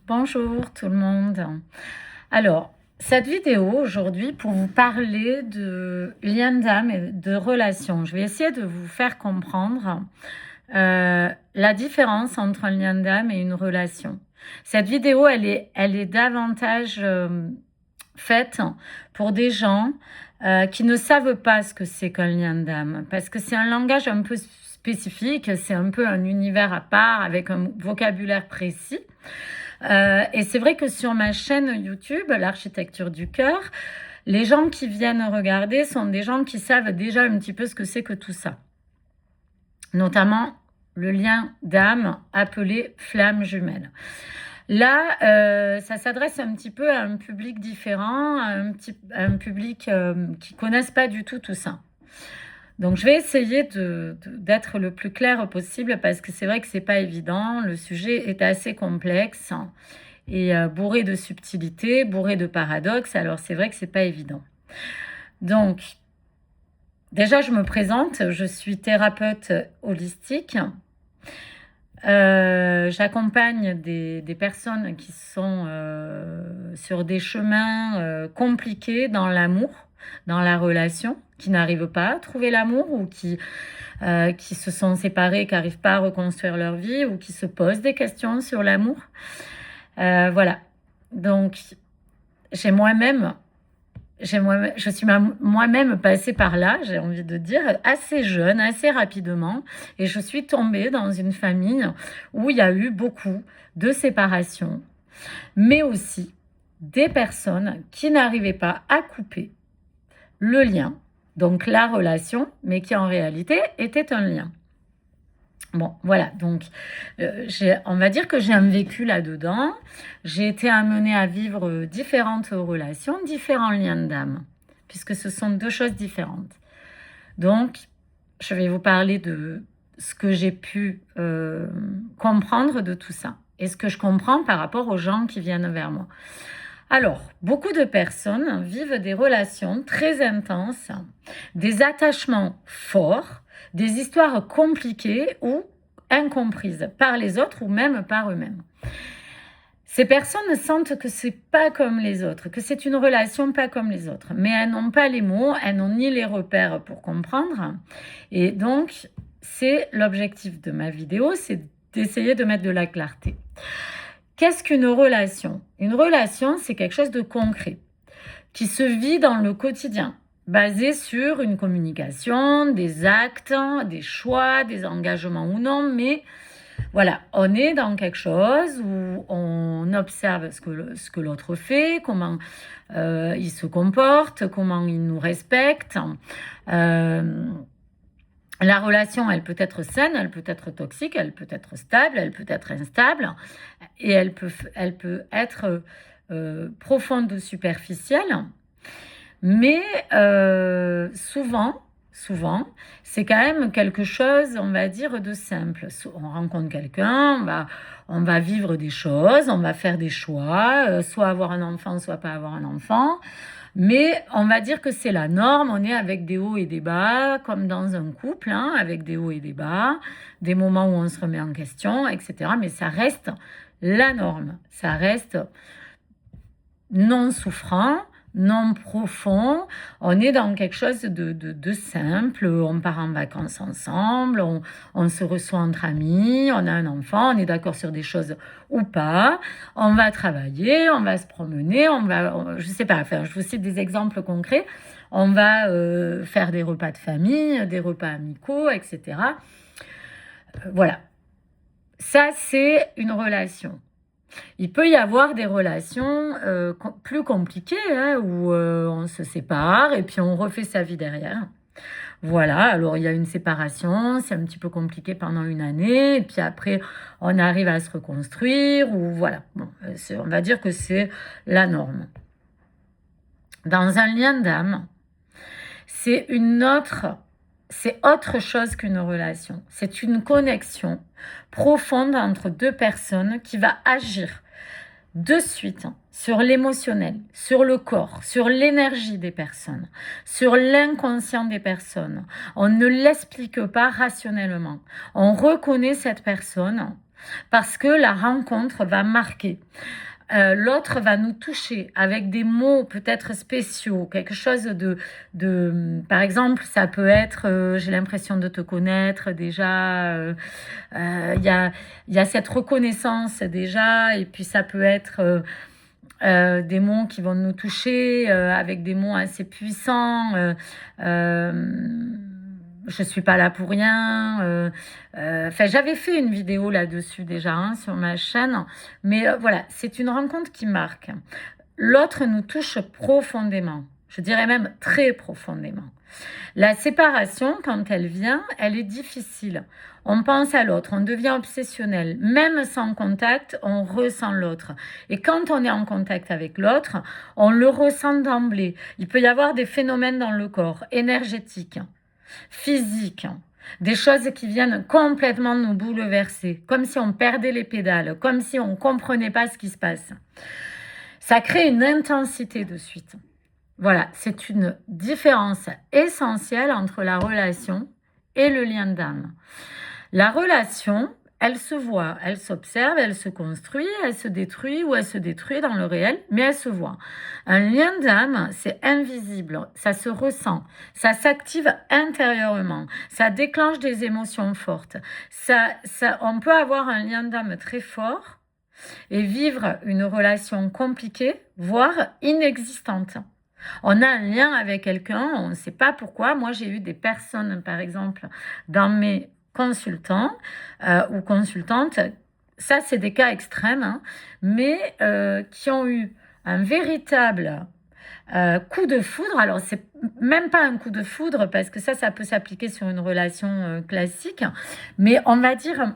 Bonjour tout le monde. Alors, cette vidéo aujourd'hui pour vous parler de lien d'âme et de relations. Je vais essayer de vous faire comprendre la différence entre un lien d'âme et une relation. Cette vidéo, elle est davantage faite pour des gens qui ne savent pas ce que c'est qu'un lien d'âme, parce que c'est un langage un peu spécifique, c'est un peu un univers à part avec un vocabulaire précis. Et c'est vrai que sur ma chaîne YouTube, l'architecture du cœur, les gens qui viennent regarder sont des gens qui savent déjà un petit peu ce que c'est que tout ça. Notamment le lien d'âme appelé flamme jumelle. Là, ça s'adresse un petit peu à un public différent, à un public qui ne connaissent pas du tout ça. Donc, je vais essayer d'être le plus clair possible parce que c'est vrai que c'est pas évident. Le sujet est assez complexe et bourré de subtilités, bourré de paradoxes. Alors, c'est vrai que c'est pas évident. Donc, déjà, je me présente. Je suis thérapeute holistique. J'accompagne des personnes qui sont sur des chemins compliqués dans l'amour, dans la relation, qui n'arrivent pas à trouver l'amour ou qui se sont séparés, qui n'arrivent pas à reconstruire leur vie ou qui se posent des questions sur l'amour. Voilà. Donc, je suis moi-même passée par là, j'ai envie de dire, assez jeune, assez rapidement. Et je suis tombée dans une famille où il y a eu beaucoup de séparations, mais aussi des personnes qui n'arrivaient pas à couper le lien, donc la relation, mais qui en réalité était un lien. Bon, voilà, donc on va dire que j'ai un vécu là-dedans. J'ai été amenée à vivre différentes relations, différents liens d'âme, puisque ce sont deux choses différentes. Donc, je vais vous parler de ce que j'ai pu comprendre de tout ça, et ce que je comprends par rapport aux gens qui viennent vers moi. Alors, beaucoup de personnes vivent des relations très intenses, des attachements forts, des histoires compliquées ou incomprises par les autres ou même par eux-mêmes. Ces personnes sentent que c'est pas comme les autres, que c'est une relation pas comme les autres, mais elles n'ont pas les mots, elles n'ont ni les repères pour comprendre. Et donc, c'est l'objectif de ma vidéo, c'est d'essayer de mettre de la clarté. Qu'est-ce qu'une relation ? Une relation, c'est quelque chose de concret, qui se vit dans le quotidien, basé sur une communication, des actes, des choix, des engagements ou non, mais voilà, on est dans quelque chose où on observe ce que l'autre fait, comment il se comporte, comment il nous respecte. La relation, elle peut être saine, elle peut être toxique, elle peut être stable, elle peut être instable, et elle peut être profonde ou superficielle. Mais souvent, c'est quand même quelque chose, on va dire, de simple. On rencontre quelqu'un, on va vivre des choses, on va faire des choix, soit avoir un enfant, soit pas avoir un enfant. Mais on va dire que c'est la norme, on est avec des hauts et des bas, comme dans un couple, hein, avec des hauts et des bas, des moments où on se remet en question, etc. Mais ça reste la norme, ça reste non souffrant, non profond, on est dans quelque chose de simple, on part en vacances ensemble, on se reçoit entre amis, on a un enfant, on est d'accord sur des choses ou pas, on va travailler, on va se promener, je sais pas, enfin, je vous cite des exemples concrets, on va faire des repas de famille, des repas amicaux, etc. Voilà, ça c'est une relation. Il peut y avoir des relations plus compliquées, hein, où on se sépare et puis on refait sa vie derrière. Voilà, alors il y a une séparation, c'est un petit peu compliqué pendant une année, et puis après on arrive à se reconstruire, ou voilà. Bon, on va dire que c'est la norme. Dans un lien d'âme, c'est autre chose qu'une relation. C'est une connexion profonde entre deux personnes qui va agir de suite sur l'émotionnel, sur le corps, sur l'énergie des personnes, sur l'inconscient des personnes. On ne l'explique pas rationnellement. On reconnaît cette personne parce que la rencontre va marquer. L'autre va nous toucher avec des mots peut-être spéciaux, quelque chose par exemple, ça peut être j'ai l'impression de te connaître déjà, il y a cette reconnaissance déjà, et puis ça peut être des mots qui vont nous toucher avec des mots assez puissants. Je suis pas là pour rien. Enfin, j'avais fait une vidéo là-dessus déjà hein, sur ma chaîne, mais voilà, c'est une rencontre qui marque. L'autre nous touche profondément, je dirais même très profondément. La séparation, quand elle vient, elle est difficile. On pense à l'autre, on devient obsessionnel. Même sans contact, on ressent l'autre. Et quand on est en contact avec l'autre, on le ressent d'emblée. Il peut y avoir des phénomènes dans le corps, énergétiques, physiques, des choses qui viennent complètement nous bouleverser, comme si on perdait les pédales, comme si on ne comprenait pas ce qui se passe. Ça crée une intensité de suite. Voilà, c'est une différence essentielle entre la relation et le lien d'âme. La relation, elle se voit, elle s'observe, elle se construit, elle se détruit ou elle se détruit dans le réel, mais elle se voit. Un lien d'âme, c'est invisible, ça se ressent, ça s'active intérieurement, ça déclenche des émotions fortes. On peut avoir un lien d'âme très fort et vivre une relation compliquée, voire inexistante. On a un lien avec quelqu'un, on ne sait pas pourquoi. Moi, j'ai eu des personnes, par exemple, dans mes consultants ou consultantes, ça, c'est des cas extrêmes, hein, mais qui ont eu un véritable coup de foudre. Alors, c'est même pas un coup de foudre, parce que ça peut s'appliquer sur une relation classique, mais on va dire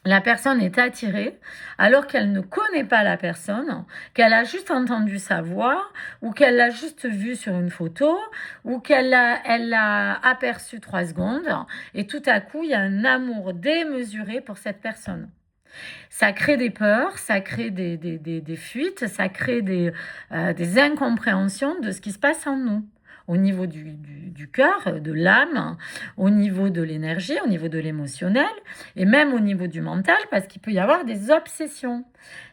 la personne est attirée alors qu'elle ne connaît pas la personne, qu'elle a juste entendu sa voix ou qu'elle l'a juste vue sur une photo ou qu'elle l'a aperçue 3 secondes et tout à coup, il y a un amour démesuré pour cette personne. Ça crée des peurs, ça crée des fuites, ça crée des incompréhensions de ce qui se passe en nous au niveau du cœur, de l'âme, au niveau de l'énergie, au niveau de l'émotionnel, et même au niveau du mental, parce qu'il peut y avoir des obsessions.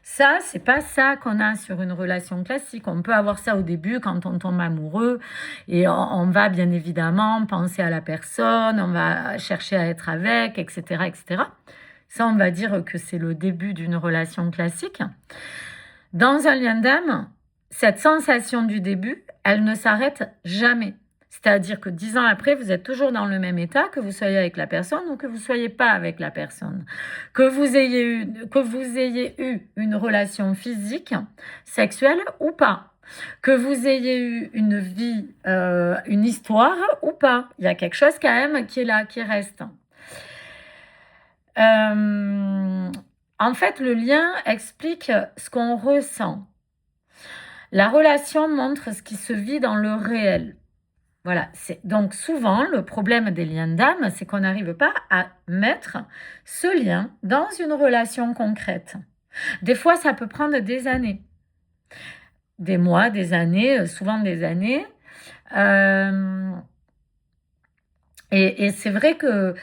Ça, c'est pas ça qu'on a sur une relation classique. On peut avoir ça au début quand on tombe amoureux, et on va bien évidemment penser à la personne, on va chercher à être avec, etc., etc. Ça, on va dire que c'est le début d'une relation classique. Dans un lien d'âme, cette sensation du début, elle ne s'arrête jamais. C'est-à-dire que 10 ans après, vous êtes toujours dans le même état, que vous soyez avec la personne ou que vous ne soyez pas avec la personne. Que vous ayez eu une relation physique, sexuelle ou pas. Que vous ayez eu une vie, une histoire ou pas. Il y a quelque chose quand même qui est là, qui reste. En fait, le lien explique ce qu'on ressent. La relation montre ce qui se vit dans le réel. Voilà, donc souvent, le problème des liens d'âme, c'est qu'on n'arrive pas à mettre ce lien dans une relation concrète. Des fois, ça peut prendre des années. Des mois, des années, souvent des années. Et c'est vrai que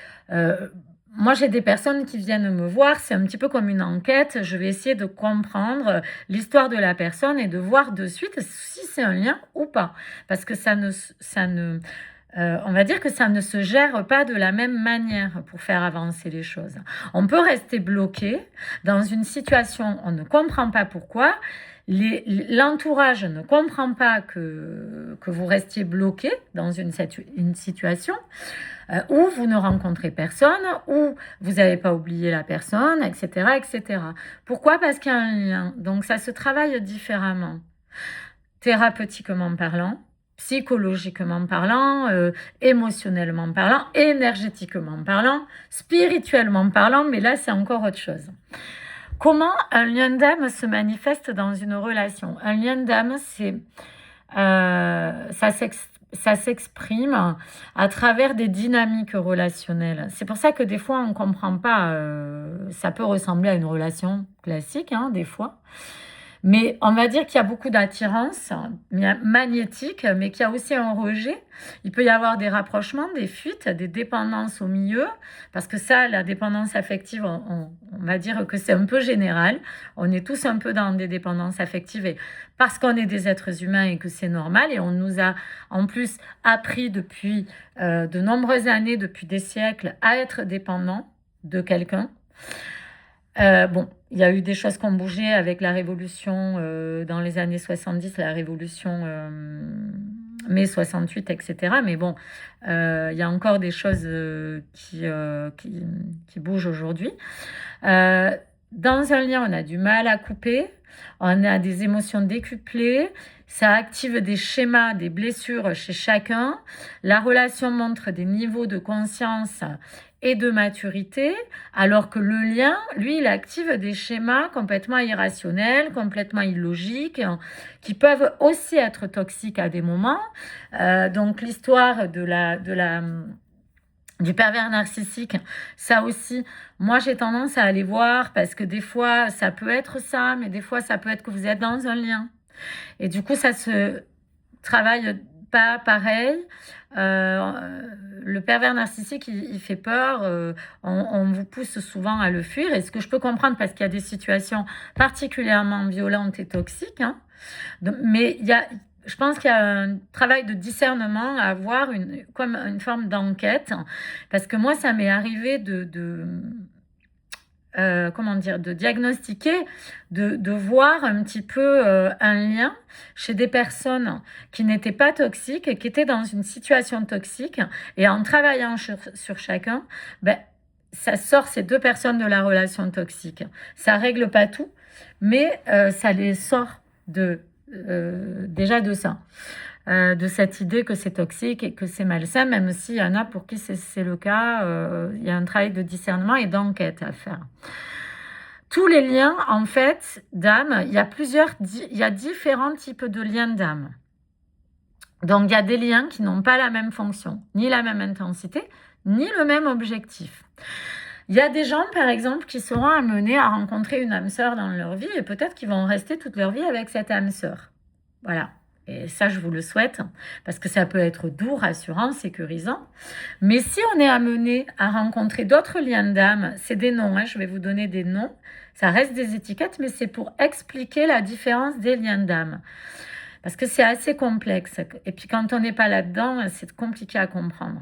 moi, j'ai des personnes qui viennent me voir, c'est un petit peu comme une enquête. Je vais essayer de comprendre l'histoire de la personne et de voir de suite si c'est un lien ou pas. Parce que on va dire que ça ne se gère pas de la même manière pour faire avancer les choses. On peut rester bloqué dans une situation, on ne comprend pas pourquoi. L'entourage ne comprend pas que vous restiez bloqué dans une situation où vous ne rencontrez personne, où vous n'avez pas oublié la personne, etc., etc. Pourquoi? Parce qu'il y a un lien. Donc, ça se travaille différemment. Thérapeutiquement parlant, psychologiquement parlant, émotionnellement parlant, énergétiquement parlant, spirituellement parlant, mais là, c'est encore autre chose. Comment un lien d'âme se manifeste dans une relation? Un lien d'âme, ça s'exprime à travers des dynamiques relationnelles. C'est pour ça que des fois, on ne comprend pas. Ça peut ressembler à une relation classique, hein, des fois. Mais on va dire qu'il y a beaucoup d'attirance magnétique, mais qu'il y a aussi un rejet. Il peut y avoir des rapprochements, des fuites, des dépendances au milieu, parce que ça, la dépendance affective, on va dire que c'est un peu général. On est tous un peu dans des dépendances affectives, et parce qu'on est des êtres humains et que c'est normal, et on nous a en plus appris depuis de nombreuses années, depuis des siècles, à être dépendant de quelqu'un. Bon, il y a eu des choses qui ont bougé avec la révolution dans les années 70, la révolution mai 68, etc. Mais bon, il y a encore des choses qui bougent aujourd'hui. Dans un lien, on a du mal à couper, on a des émotions décuplées, ça active des schémas, des blessures chez chacun. La relation montre des niveaux de conscience et de maturité, alors que le lien, lui, il active des schémas complètement irrationnels, complètement illogiques, qui peuvent aussi être toxiques à des moments. Donc l'histoire du pervers narcissique, ça aussi, moi j'ai tendance à aller voir parce que des fois ça peut être ça, mais des fois ça peut être que vous êtes dans un lien. Et du coup, ça se travaille pas pareil. Le pervers narcissique, il fait peur. On vous pousse souvent à le fuir. Et ce que je peux comprendre, parce qu'il y a des situations particulièrement violentes et toxiques. Hein. Mais je pense qu'il y a un travail de discernement à avoir, comme une forme d'enquête. Parce que moi, ça m'est arrivé comment dire, de diagnostiquer, de voir un petit peu un lien chez des personnes qui n'étaient pas toxiques et qui étaient dans une situation toxique. Et en travaillant sur chacun, ben, ça sort ces deux personnes de la relation toxique. Ça règle pas tout, mais ça les sort déjà de ça. De cette idée que c'est toxique et que c'est malsain, même s'il y en a pour qui c'est le cas, il y a un travail de discernement et d'enquête à faire. Tous les liens, en fait, d'âme, il y a différents types de liens d'âme. Donc, il y a des liens qui n'ont pas la même fonction, ni la même intensité, ni le même objectif. Il y a des gens, par exemple, qui seront amenés à rencontrer une âme sœur dans leur vie et peut-être qu'ils vont rester toute leur vie avec cette âme sœur. Voilà. Et ça, je vous le souhaite, parce que ça peut être doux, rassurant, sécurisant. Mais si on est amené à rencontrer d'autres liens d'âme, c'est des noms, hein, je vais vous donner des noms. Ça reste des étiquettes, mais c'est pour expliquer la différence des liens d'âme. Parce que c'est assez complexe. Et puis quand on n'est pas là-dedans, c'est compliqué à comprendre.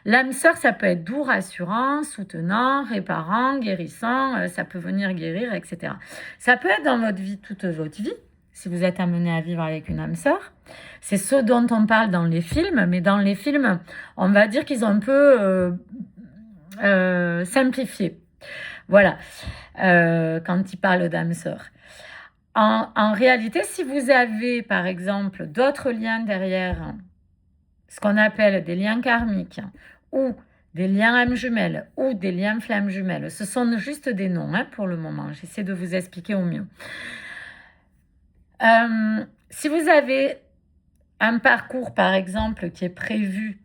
L'âme sœur, ça peut être doux, rassurant, soutenant, réparant, guérissant. Ça peut venir guérir, etc. Ça peut être dans votre vie, toute votre vie. Si vous êtes amené à vivre avec une âme sœur. C'est ce dont on parle dans les films, mais dans les films, on va dire qu'ils ont un peu simplifié. Voilà, quand ils parlent d'âme sœur. En réalité, si vous avez, par exemple, d'autres liens derrière, ce qu'on appelle des liens karmiques, ou des liens âmes jumelles, ou des liens flammes jumelles, ce sont juste des noms hein, pour le moment. J'essaie de vous expliquer au mieux. Si vous avez un parcours, par exemple, qui est prévu,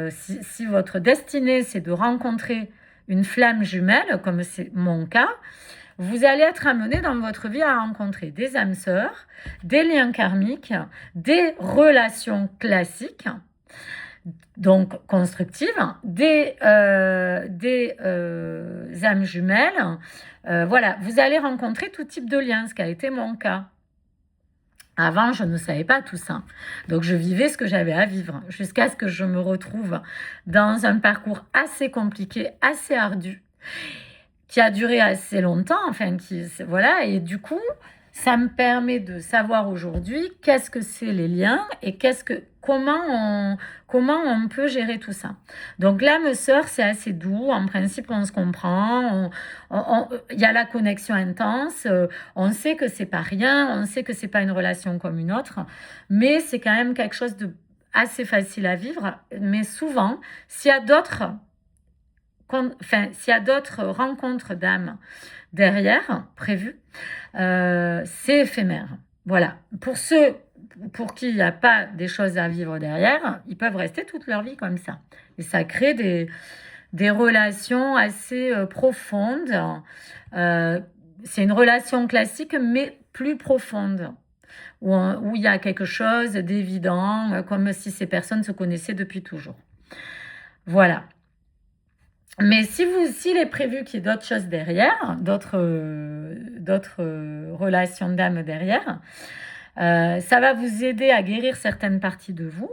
si votre destinée, c'est de rencontrer une flamme jumelle, comme c'est mon cas, vous allez être amené dans votre vie à rencontrer des âmes sœurs, des liens karmiques, des relations classiques, donc constructives, des âmes jumelles. Voilà, vous allez rencontrer tout type de liens, ce qui a été mon cas. Avant, je ne savais pas tout ça. Donc, je vivais ce que j'avais à vivre jusqu'à ce que je me retrouve dans un parcours assez compliqué, assez ardu, qui a duré assez longtemps. Enfin, voilà. Et du coup, ça me permet de savoir aujourd'hui qu'est-ce que c'est les liens et comment on peut gérer tout ça. Donc l'âme sœur, c'est assez doux. En principe, on se comprend. Il y a la connexion intense. On sait que c'est pas rien. On sait que c'est pas une relation comme une autre. Mais c'est quand même quelque chose de assez facile à vivre. Mais souvent, s'il y a d'autres rencontres d'âmes derrière, prévues, c'est éphémère. Voilà. Pour ceux pour qui il n'y a pas des choses à vivre derrière, ils peuvent rester toute leur vie comme ça. Et ça crée des relations assez profondes. C'est une relation classique, mais plus profonde, où il y a quelque chose d'évident, comme si ces personnes se connaissaient depuis toujours. Voilà. Mais si il est prévu qu'il y ait d'autres choses derrière, d'autres relations d'âme derrière, ça va vous aider à guérir certaines parties de vous,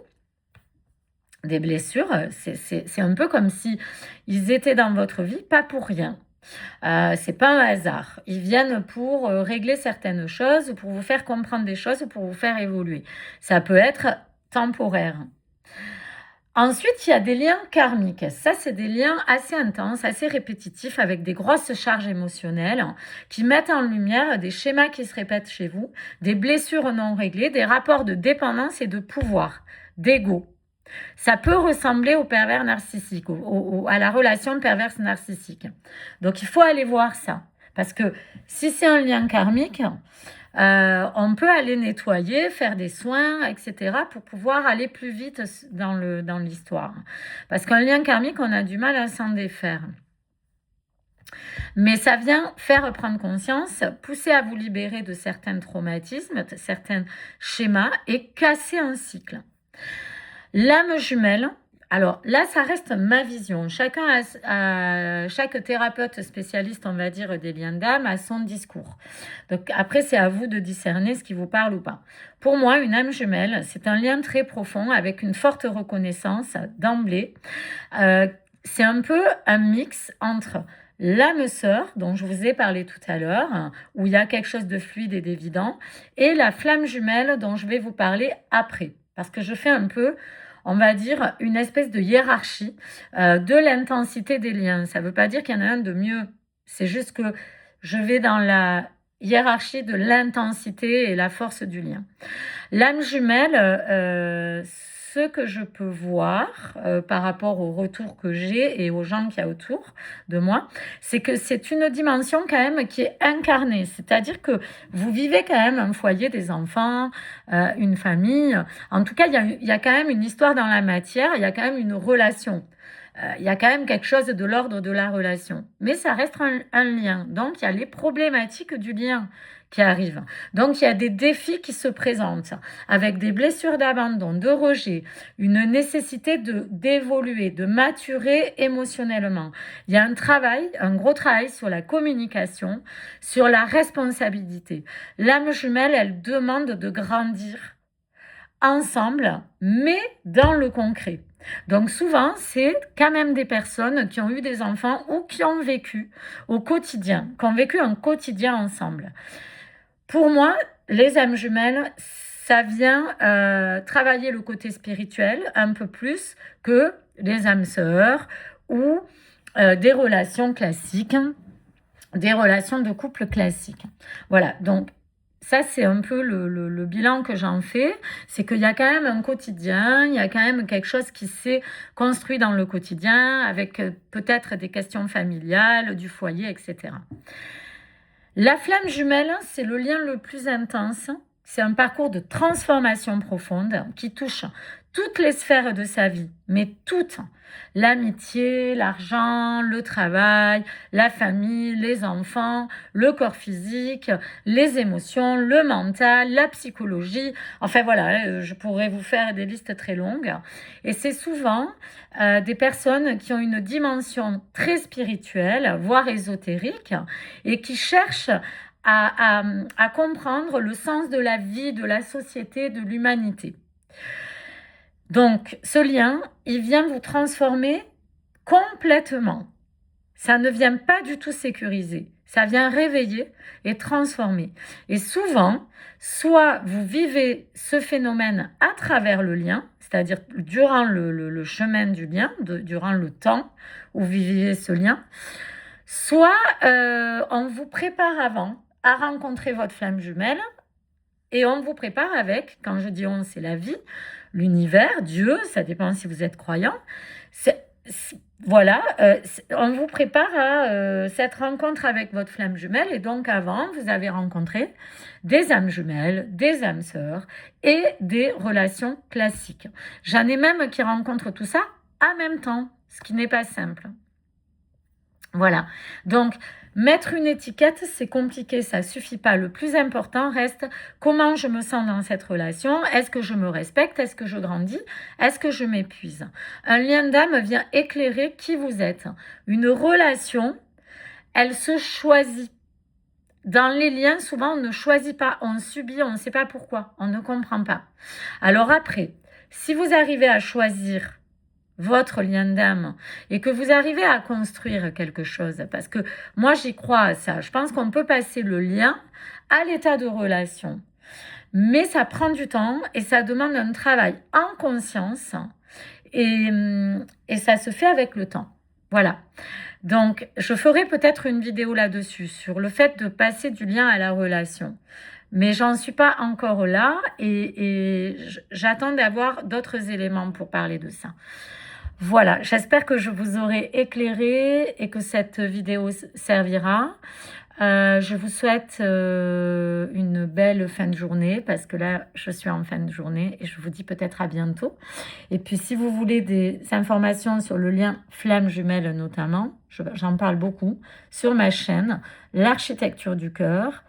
des blessures. C'est un peu comme si ils étaient dans votre vie, pas pour rien. C'est pas un hasard. Ils viennent pour régler certaines choses, pour vous faire comprendre des choses, pour vous faire évoluer. Ça peut être temporaire. Ensuite, il y a des liens karmiques. Ça, c'est des liens assez intenses, assez répétitifs, avec des grosses charges émotionnelles qui mettent en lumière des schémas qui se répètent chez vous, des blessures non réglées, des rapports de dépendance et de pouvoir, d'ego. Ça peut ressembler au pervers narcissique, à la relation perverse narcissique. Donc, il faut aller voir ça. Parce que si c'est un lien karmique, on peut aller nettoyer, faire des soins, etc. pour pouvoir aller plus vite dans l'histoire. Parce qu'un lien karmique, on a du mal à s'en défaire. Mais ça vient faire prendre conscience, pousser à vous libérer de certains traumatismes, de certains schémas et casser un cycle. L'âme jumelle, alors là, ça reste ma vision. Chaque thérapeute spécialiste, on va dire, des liens d'âme a son discours. Donc après, c'est à vous de discerner ce qui vous parle ou pas. Pour moi, une âme jumelle, c'est un lien très profond avec une forte reconnaissance d'emblée. C'est un peu un mix entre l'âme sœur, dont je vous ai parlé tout à l'heure, où il y a quelque chose de fluide et d'évident, et la flamme jumelle dont je vais vous parler après. Parce que je fais un peu, on va dire, une espèce de hiérarchie de l'intensité des liens. Ça ne veut pas dire qu'il y en a un de mieux. C'est juste que je vais dans la hiérarchie de l'intensité et la force du lien. L'âme jumelle, ce que je peux voir par rapport au retour que j'ai et aux gens qu'il y a autour de moi, c'est que c'est une dimension quand même qui est incarnée. C'est-à-dire que vous vivez quand même un foyer, des enfants, une famille. En tout cas, il y a quand même une histoire dans la matière, il y a quand même une relation. Il y a quand même quelque chose de l'ordre de la relation. Mais ça reste un lien. Donc, il y a les problématiques du lien qui arrivent. Donc, il y a des défis qui se présentent avec des blessures d'abandon, de rejet, une nécessité d'évoluer, de maturer émotionnellement. Il y a un gros travail sur la communication, sur la responsabilité. L'âme jumelle, elle demande de grandir ensemble, mais dans le concret. Donc souvent, c'est quand même des personnes qui ont eu des enfants ou qui ont vécu au quotidien, qui ont vécu un quotidien ensemble. Pour moi, les âmes jumelles, ça vient travailler le côté spirituel un peu plus que les âmes sœurs ou des relations classiques, des relations de couple classiques. Voilà, donc ça, c'est un peu le bilan que j'en fais, c'est qu'il y a quand même un quotidien, il y a quand même quelque chose qui s'est construit dans le quotidien avec peut-être des questions familiales, du foyer, etc. La flamme jumelle, c'est le lien le plus intense. C'est un parcours de transformation profonde qui touche toutes les sphères de sa vie, mais toutes. L'amitié, l'argent, le travail, la famille, les enfants, le corps physique, les émotions, le mental, la psychologie. Enfin voilà, je pourrais vous faire des listes très longues. Et c'est souvent des personnes qui ont une dimension très spirituelle, voire ésotérique, et qui cherchent à comprendre le sens de la vie, de la société, de l'humanité. Donc, ce lien, il vient vous transformer complètement. Ça ne vient pas du tout sécuriser. Ça vient réveiller et transformer. Et souvent, soit vous vivez ce phénomène à travers le lien, c'est-à-dire durant le chemin du lien, durant le temps où vous vivez ce lien, soit on vous prépare avant à rencontrer votre flamme jumelle et on vous prépare avec, quand je dis on, c'est la vie, l'univers, Dieu, ça dépend si vous êtes croyant. Voilà, on vous prépare à cette rencontre avec votre flamme jumelle et donc avant, vous avez rencontré des âmes jumelles, des âmes sœurs et des relations classiques. J'en ai même qui rencontrent tout ça en même temps, ce qui n'est pas simple. Voilà, donc Mettre une étiquette, c'est compliqué, ça suffit pas. Le plus important reste comment je me sens dans cette relation. Est-ce que je me respecte? Est-ce que je grandis? Est-ce que je m'épuise? Un lien d'âme vient éclairer qui vous êtes. Une relation, elle se choisit. Dans les liens, souvent, on ne choisit pas, on subit, on ne sait pas pourquoi, on ne comprend pas. Alors après, si vous arrivez à choisir votre lien d'âme et que vous arrivez à construire quelque chose, parce que moi, j'y crois à ça. Je pense qu'on peut passer le lien à l'état de relation. Mais ça prend du temps et ça demande un travail en conscience et ça se fait avec le temps. Voilà. Donc, je ferai peut-être une vidéo là-dessus, sur le fait de passer du lien à la relation. Mais j'en suis pas encore là et j'attends d'avoir d'autres éléments pour parler de ça. Voilà, j'espère que je vous aurai éclairé et que cette vidéo servira. Je vous souhaite une belle fin de journée parce que là, je suis en fin de journée et je vous dis peut-être à bientôt. Et puis, si vous voulez des informations sur le lien flamme jumelle notamment, j'en parle beaucoup sur ma chaîne, l'architecture du cœur,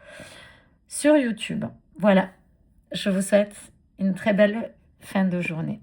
sur YouTube. Voilà, je vous souhaite une très belle fin de journée.